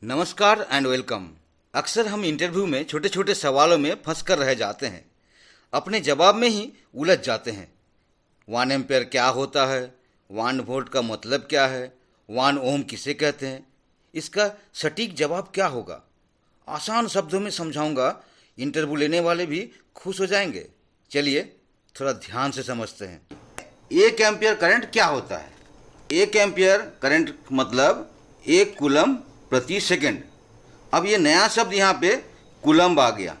नमस्कार and welcome. अक्सर हम इंटरव्यू में छोटे छोटे सवालों में फंस कर रह जाते हैं, अपने जवाब में ही उलझ जाते हैं। 1 एम्पेयर क्या होता है, 1 वोल्ट का मतलब क्या है, 1 ओम किसे कहते हैं, इसका सटीक जवाब क्या होगा, आसान शब्दों में समझाऊंगा। इंटरव्यू लेने वाले भी खुश हो जाएंगे। चलिए थोड़ा ध्यान से समझते हैं। 1 एम्पियर करंट क्या होता है? 1 एम्पियर करंट मतलब 1 कूलम प्रति सेकंड। अब ये नया शब्द यहाँ पे कूलम्ब आ गया।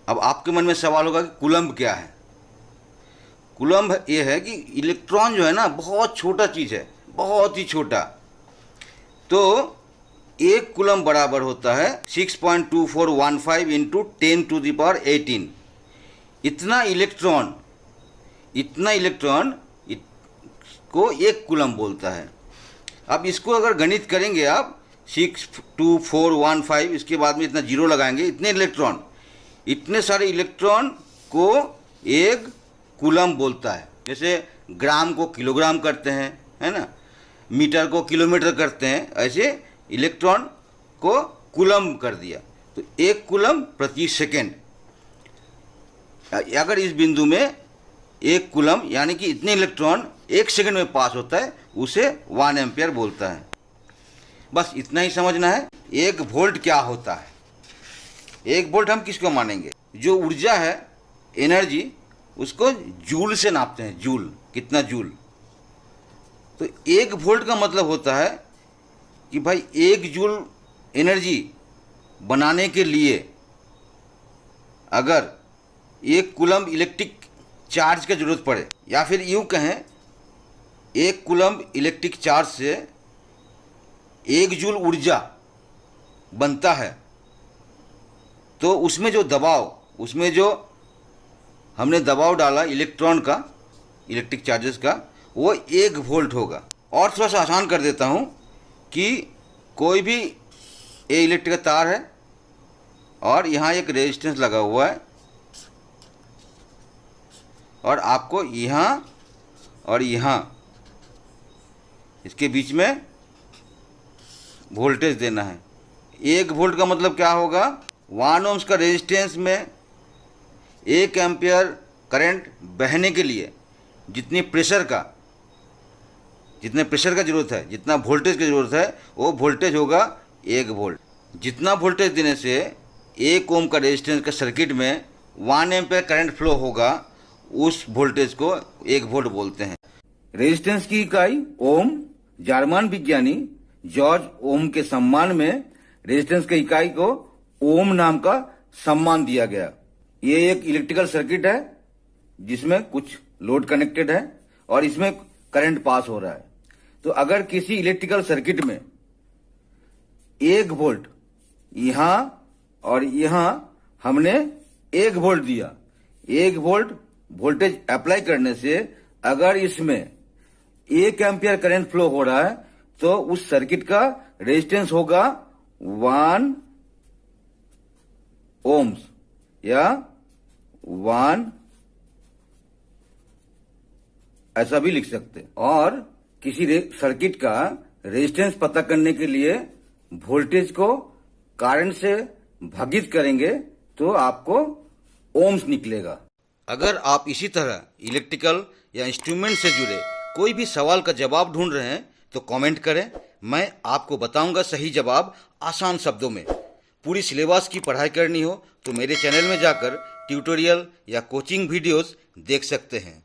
अब आपके मन में सवाल होगा कि कूलम्ब क्या है? कूलम्ब ये है कि इलेक्ट्रॉन जो है ना, बहुत छोटा चीज़ है, बहुत ही छोटा। तो 1 कूलम्ब बराबर होता है 6.2415 इंटू 10⁻18। इतना इलेक्ट्रॉन को 1 कूलम्ब बोलता है। अब इसको अगर गणित करेंगे आप 62415, इसके बाद में इतना जीरो लगाएंगे, इतने सारे इलेक्ट्रॉन को 1 कूलम्ब बोलता है। जैसे ग्राम को किलोग्राम करते हैं, है ना, मीटर को किलोमीटर करते हैं, ऐसे इलेक्ट्रॉन को कूलम्ब कर दिया। तो 1 कूलम्ब प्रति सेकेंड। अगर इस बिंदु में 1 कूलम्ब यानी कि इतने इलेक्ट्रॉन 1 सेकंड में पास होता है, उसे 1 एम्पियर बोलता है। बस इतना ही समझना है। 1 वोल्ट क्या होता है? 1 वोल्ट हम किसको मानेंगे? जो ऊर्जा है, एनर्जी, उसको जूल से नापते हैं। जूल, कितना जूल। तो 1 वोल्ट का मतलब होता है कि भाई 1 जूल एनर्जी बनाने के लिए अगर 1 कूलम्ब इलेक्ट्रिक चार्ज की जरूरत पड़े, या फिर यूँ कहें 1 कूलम्ब इलेक्ट्रिक चार्ज से 1 जूल ऊर्जा बनता है, तो उसमें जो हमने दबाव डाला इलेक्ट्रॉन का, इलेक्ट्रिक चार्जेस का, वो 1 वोल्ट होगा। और थोड़ा सा आसान कर देता हूँ कि कोई भी ये इलेक्ट्रिक का तार है और यहाँ एक रेजिस्टेंस लगा हुआ है, और आपको यहाँ और यहाँ इसके बीच में वोल्टेज देना है। 1 वोल्ट का मतलब क्या होगा? 1 ओम्स का रेजिस्टेंस में 1 एम्पियर करंट बहने के लिए जितने प्रेशर का ज़रूरत है, जितना वोल्टेज की ज़रूरत है, वो वोल्टेज होगा 1 वोल्ट। जितना वोल्टेज देने से 1 ओम का रेजिस्टेंस का सर्किट में 1 एम्पियर करंट फ्लो होगा, उस वोल्टेज को 1 वोल्ट बोलते हैं। रेजिस्टेंस की इकाई ओम। जर्मन विज्ञानी जॉर्ज ओम के सम्मान में रेजिस्टेंस की इकाई को ओम नाम का सम्मान दिया गया। ये एक इलेक्ट्रिकल सर्किट है जिसमें कुछ लोड कनेक्टेड है और इसमें करंट पास हो रहा है। तो अगर किसी इलेक्ट्रिकल सर्किट में 1 वोल्ट यहां और यहां हमने 1 वोल्ट दिया, 1 वोल्ट वोल्टेज अप्लाई करने से अगर इसमें 1 एम्पियर करंट फ्लो हो रहा है, तो उस सर्किट का रेजिस्टेंस होगा 1 ओम्स या 1, ऐसा भी लिख सकते हैं। और किसी सर्किट का रेजिस्टेंस पता करने के लिए वोल्टेज को करंट से भागित करेंगे तो आपको ओम्स निकलेगा। अगर आप इसी तरह इलेक्ट्रिकल या इंस्ट्रूमेंट से जुड़े कोई भी सवाल का जवाब ढूंढ रहे हैं तो कमेंट करें, मैं आपको बताऊंगा सही जवाब आसान शब्दों में। पूरी सिलेबस की पढ़ाई करनी हो तो मेरे चैनल में जाकर ट्यूटोरियल या कोचिंग वीडियोस देख सकते हैं।